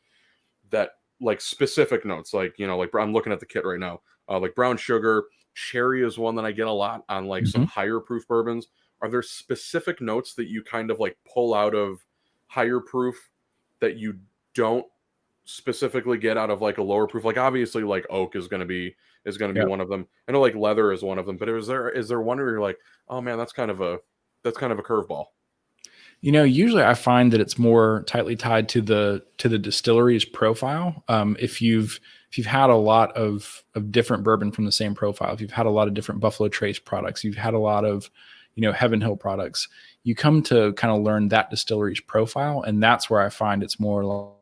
that like specific notes, like, like I'm looking at the kit right now, like brown sugar, cherry is one that I get a lot on like some higher proof bourbons. Are there specific notes that you kind of like pull out of higher proof that you don't specifically get out of like a lower proof? Like obviously like oak is going to be one of them. I know like leather is one of them, but is there one where you're like, oh man, that's kind of a curveball? Usually I find that it's more tightly tied to the distillery's profile. If you've had a lot of different bourbon from the same profile, if you've had a lot of different Buffalo Trace products, you've had a lot of Heaven Hill products, you come to kind of learn that distillery's profile, and that's where I find it's more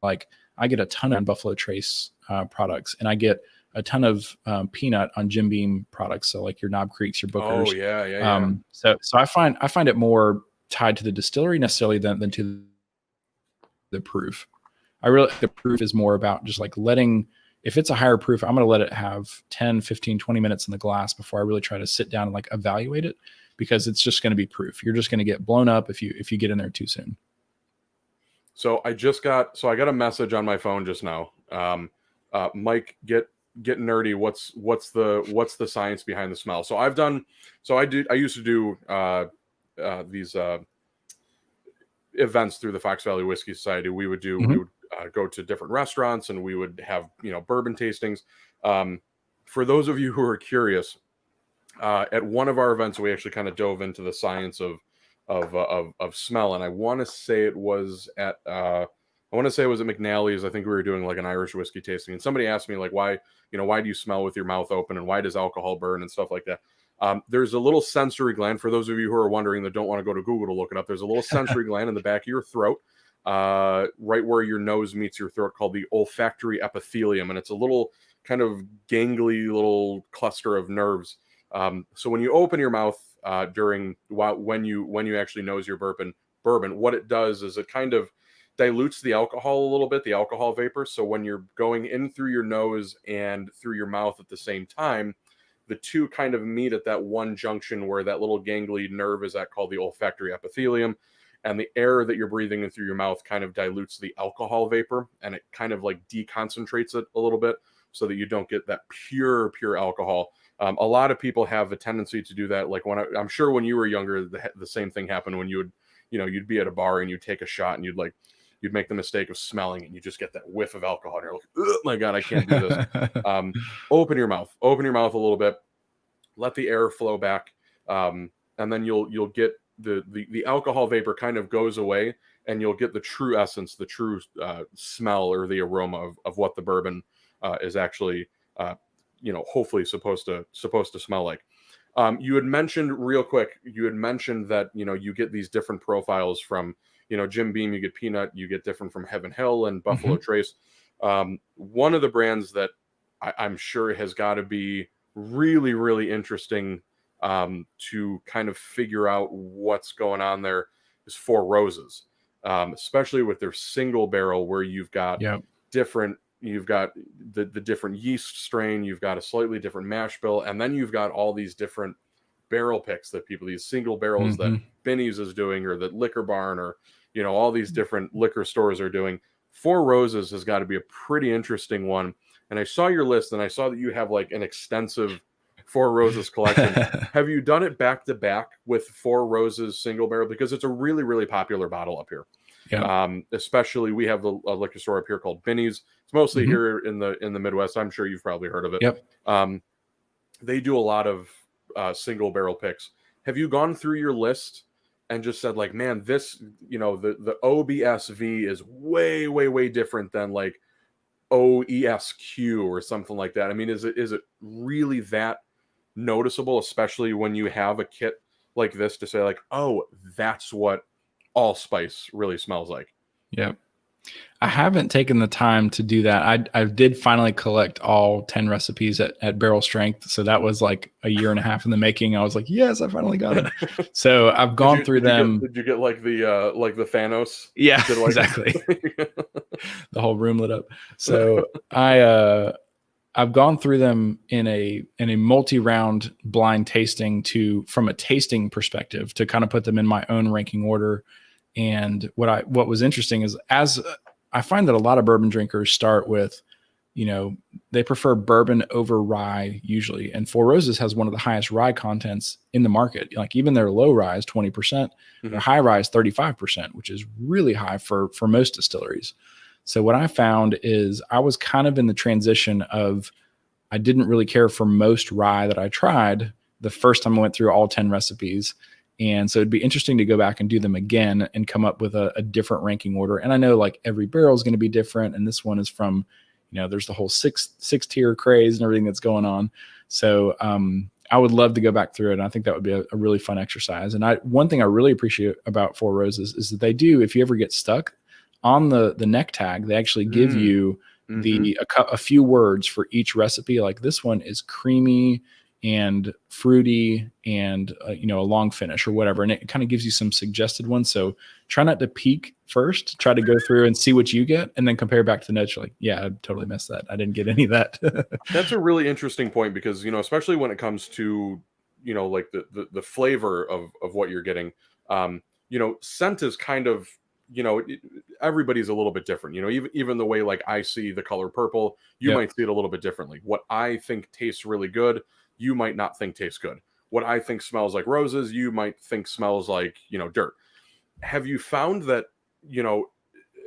like I get a ton of Buffalo Trace products, and I get a ton of peanut on Jim Beam products. So like your Knob Creeks, your Bookers. Oh yeah. So I find it more tied to the distillery necessarily than to the proof. The proof is more about just like if it's a higher proof, I'm going to let it have 10, 15, 20 minutes in the glass before I really try to sit down and like evaluate it, because it's just going to be proof. You're just going to get blown up if you get in there too soon. So I got a message on my phone just now. Mike, get nerdy. What's the science behind the smell? So I used to do these events through the Fox Valley Whiskey Society. We would go to different restaurants and we would have bourbon tastings. For those of you who are curious, at one of our events we actually kind of dove into the science of smell, and I want to say it was at McNally's. I think we were doing like an Irish whiskey tasting, and somebody asked me like, why do you smell with your mouth open, and why does alcohol burn and stuff like that. There's a little sensory gland, for those of you who are wondering that don't want to go to Google to look it up. There's a little sensory gland in the back of your throat, right where your nose meets your throat, called the olfactory epithelium, and it's a little kind of gangly little cluster of nerves. So when you open your mouth when you actually nose your bourbon, what it does is it kind of dilutes the alcohol a little bit, the alcohol vapor. So when you're going in through your nose and through your mouth at the same time, the two kind of meet at that one junction where that little gangly nerve is at, called the olfactory epithelium. And the air that you're breathing in through your mouth kind of dilutes the alcohol vapor, and it kind of like deconcentrates it a little bit so that you don't get that pure alcohol. A lot of people have a tendency to do that. Like I'm sure when you were younger, the same thing happened when you'd be at a bar and you'd take a shot and you'd make the mistake of smelling and you just get that whiff of alcohol and you're like, oh my God, I can't do this. Open your mouth a little bit, let the air flow back. And then you'll get the alcohol vapor kind of goes away, and you'll get the true essence, the true smell or the aroma of what the bourbon is actually, hopefully supposed to smell like. You had mentioned real quick, that, you get these different profiles from, Jim Beam, you get peanut, you get different from Heaven Hill and Buffalo Trace. One of the brands that I'm sure has got to be really, really interesting to kind of figure out what's going on there is Four Roses, especially with their single barrel, where you've got you've got the different yeast strain, you've got a slightly different mash bill, and then you've got all these different barrel picks that these single barrels that Benny's is doing, or that Liquor Barn, or all these different liquor stores are doing. Four Roses has got to be a pretty interesting one. And I saw your list, and I saw that you have like an extensive Four Roses collection. Have you done it back to back with Four Roses single barrel? Because it's a really, really popular bottle up here. Yeah. Especially we have a liquor store up here called Binny's. It's mostly here in the Midwest. I'm sure you've probably heard of it. Yep. They do a lot of single barrel picks. Have you gone through your list and just said like, man, this, the OBSV is way, way, way different than like OESQ or something like that? I mean, is it really that noticeable, especially when you have a kit like this to say like, oh, that's what allspice really smells like? Yep. I haven't taken the time to do that. I did finally collect all 10 recipes at barrel strength. So that was like a year and a half in the making. I was like, yes, I finally got it. So I've gone through them. Did you get like the Thanos? Yeah, exactly. The whole room lit up. So I've gone through them in a multi-round blind tasting from a tasting perspective to kind of put them in my own ranking order. And what was interesting is, as I find that a lot of bourbon drinkers start with, they prefer bourbon over rye usually. And Four Roses has one of the highest rye contents in the market. Like even their low rye is 20%, their high rye is 35%, which is really high for most distilleries. So what I found is I was kind of in the transition of, I didn't really care for most rye that I tried the first time I went through all 10 recipes. And so it'd be interesting to go back and do them again and come up with a different ranking order. And I know like every barrel is going to be different. And this one is from, there's the whole six tier craze and everything that's going on. So I would love to go back through it. And I think that would be a really fun exercise. And one thing I really appreciate about Four Roses is that they do, if you ever get stuck on the neck tag, they actually give you a few words for each recipe. Like this one is creamy and fruity and a long finish or whatever, and it kind of gives you some suggested ones. So try not to peek first, try to go through and see what you get, and then compare back to the notes. You're like, yeah, I totally missed that, I didn't get any of that. That's a really interesting point, because especially when it comes to like the flavor of what you're getting, scent is kind of, everybody's a little bit different. Even the way like I see the color purple, you might see it a little bit differently. What I think tastes really good, you might not think tastes good. What I think smells like roses, you might think smells like, dirt. Have you found that,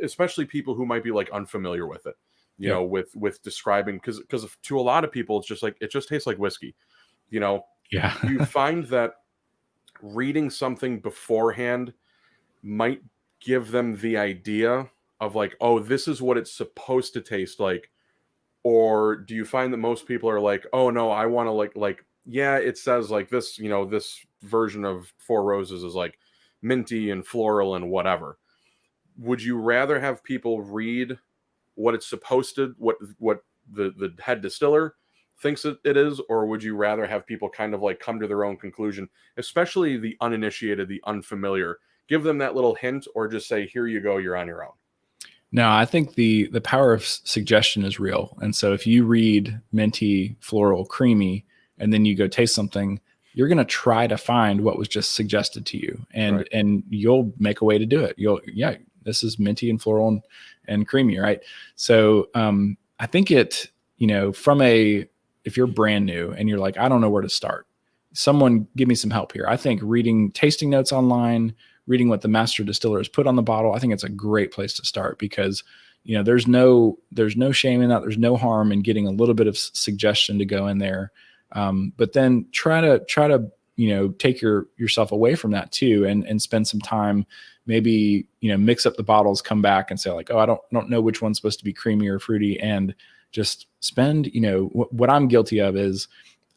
especially people who might be like unfamiliar with it, with describing, because to a lot of people, it's just like, it just tastes like whiskey, Yeah. You find that reading something beforehand might give them the idea of like, oh, this is what it's supposed to taste like? Or do you find that most people are like, oh no, I want to like, yeah, it says like this, this version of Four Roses is like minty and floral and whatever. Would you rather have people read what it's supposed to, what the head distiller thinks it is, or would you rather have people kind of like come to their own conclusion, especially the uninitiated, the unfamiliar? Give them that little hint, or just say, here you go, you're on your own? No, I think the power of suggestion is real. And so if you read minty, floral, creamy, and then you go taste something, you're going to try to find what was just suggested to you, and you'll make a way to do it. This is minty and floral and creamy, right? So I think it, if you're brand new and you're like, I don't know where to start, someone give me some help here. I think reading tasting notes online, reading what the master distiller has put on the bottle, I think it's a great place to start, because there's no shame in that. There's no harm in getting a little bit of suggestion to go in there, but then try to take yourself away from that too, and spend some time, maybe mix up the bottles, come back and say like, oh, I don't know which one's supposed to be creamy or fruity, and just spend what I'm guilty of is,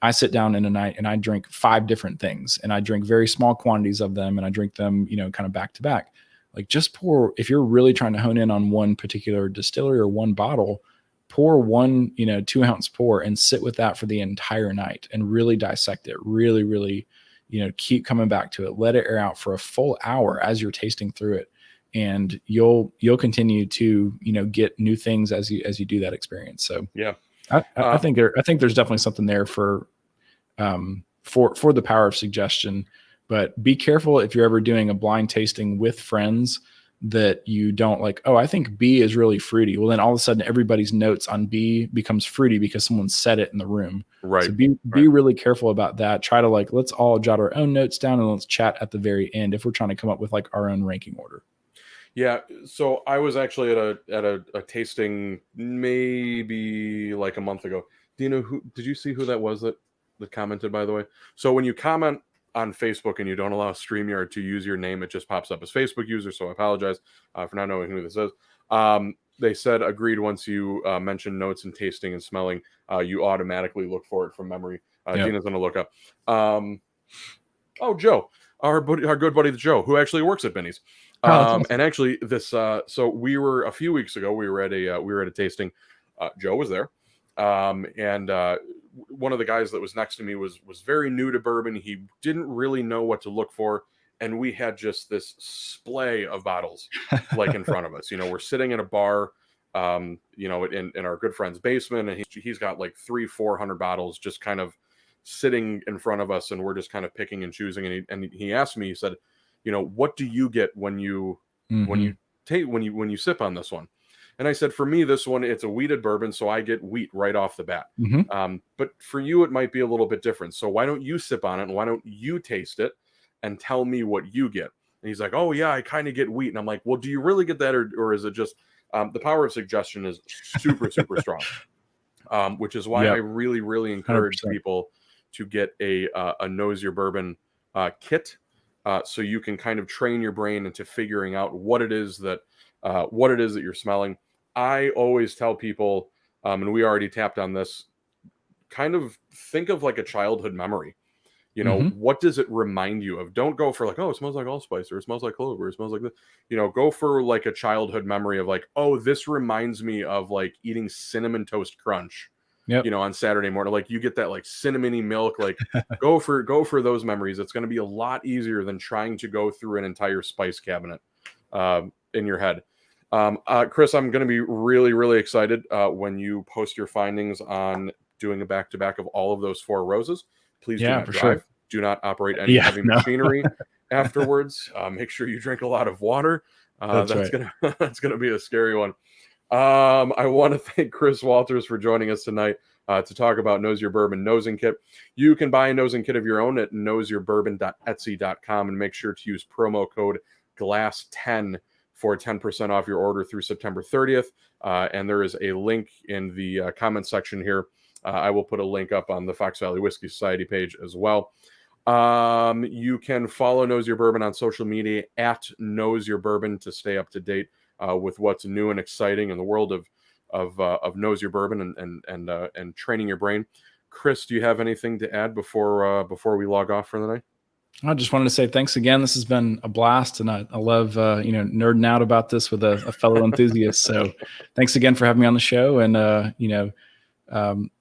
I sit down in a night and I drink 5 different things, and I drink very small quantities of them, and I drink them, kind of back to back. Like, just pour, if you're really trying to hone in on one particular distillery or one bottle, pour one, 2-ounce pour and sit with that for the entire night and really dissect it. Really, really, keep coming back to it. Let it air out for a full hour as you're tasting through it. And you'll continue to, get new things as you do that experience. So yeah. I think there's definitely something there for the power of suggestion, but be careful if you're ever doing a blind tasting with friends that you don't like, oh, I think B is really fruity. Well, then all of a sudden everybody's notes on B becomes fruity because someone said it in the room. Right. So be really careful about that. Try to like, let's all jot our own notes down and let's chat at the very end if we're trying to come up with like our own ranking order. Yeah. So I was actually at a tasting maybe like a month ago. Do you know did you see who that was that commented, by the way? So when you comment on Facebook and you don't allow StreamYard to use your name, it just pops up as Facebook user. So I apologize for not knowing who this is. They said agreed once you mention notes and tasting and smelling, you automatically look for it from memory. Dina's going to look up. Joe, our good buddy Joe, who actually works at Benny's. Awesome. And actually this, so we were a few weeks ago, we were at a tasting. Joe was there. And one of the guys that was next to me was very new to bourbon. He didn't really know what to look for. And we had just this splay of bottles like in front of us. You know, we're sitting in a bar, you know, in our good friend's basement, and he's got like 300-400 bottles just kind of sitting in front of us, and we're just kind of picking and choosing. And he asked me, he said, you know, what do you get when you sip on this one? And I said, for me, this one, it's a wheated bourbon, so I get wheat right off the bat. But for you, it might be a little bit different. So why don't you sip on it, and why don't you taste it and tell me what you get? And he's like, oh, yeah, I kind of get wheat. And I'm like, well, do you really get that, or is it just the power of suggestion is super, super strong, which is why I really, really encourage 100%. People to get a Knows Your Bourbon kit, so you can kind of train your brain into figuring out what it is that you're smelling. I always tell people, and we already tapped on this, kind of think of like a childhood memory. You know, what does it remind you of? Don't go for like, oh, it smells like allspice, or it smells like clover, or it smells like this. You know, go for like a childhood memory of like, oh, this reminds me of like eating Cinnamon Toast Crunch, you know, on Saturday morning. Like you get that like cinnamony milk, like go for those memories. It's going to be a lot easier than trying to go through an entire spice cabinet in your head. Chris, I'm going to be really, really excited when you post your findings on doing a back-to-back of all of those 4 roses. Please do not drive. Sure. Do not operate any heavy machinery afterwards. Make sure you drink a lot of water. That's gonna be a scary one. I want to thank Chris Walters for joining us tonight to talk about Knows Your Bourbon nosing kit. You can buy a nosing kit of your own at knowsyourbourbon.etsy.com, and make sure to use promo code GLASS10 for 10% off your order through September 30th. And there is a link in the comment section here. I will put a link up on the Fox Valley Whiskey Society page as well. You can follow Knows Your Bourbon on social media at Knows Your Bourbon to stay up to date with what's new and exciting in the world of Knows Your Bourbon and training your brain. Chris, do you have anything to add before we log off for the night? I just wanted to say thanks again. This has been a blast, and I love nerding out about this with a fellow enthusiast. So thanks again for having me on the show, and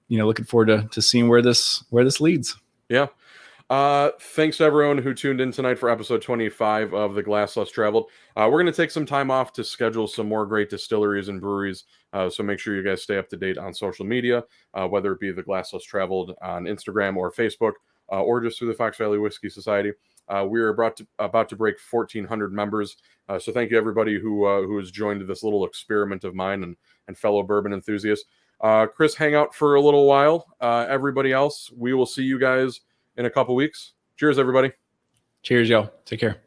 looking forward to seeing where this leads. Yeah. Thanks to everyone who tuned in tonight for episode 25 of The Glass Less Traveled. We're going to take some time off to schedule some more great distilleries and breweries. So make sure you guys stay up to date on social media, whether it be The Glass Less Traveled on Instagram or Facebook, or just through the Fox Valley Whiskey Society. We are about to break 1,400 members. So thank you everybody who has joined this little experiment of mine and fellow bourbon enthusiasts. Chris, hang out for a little while. Everybody else, we will see you guys in a couple weeks. Cheers, everybody. Cheers, y'all. Take care.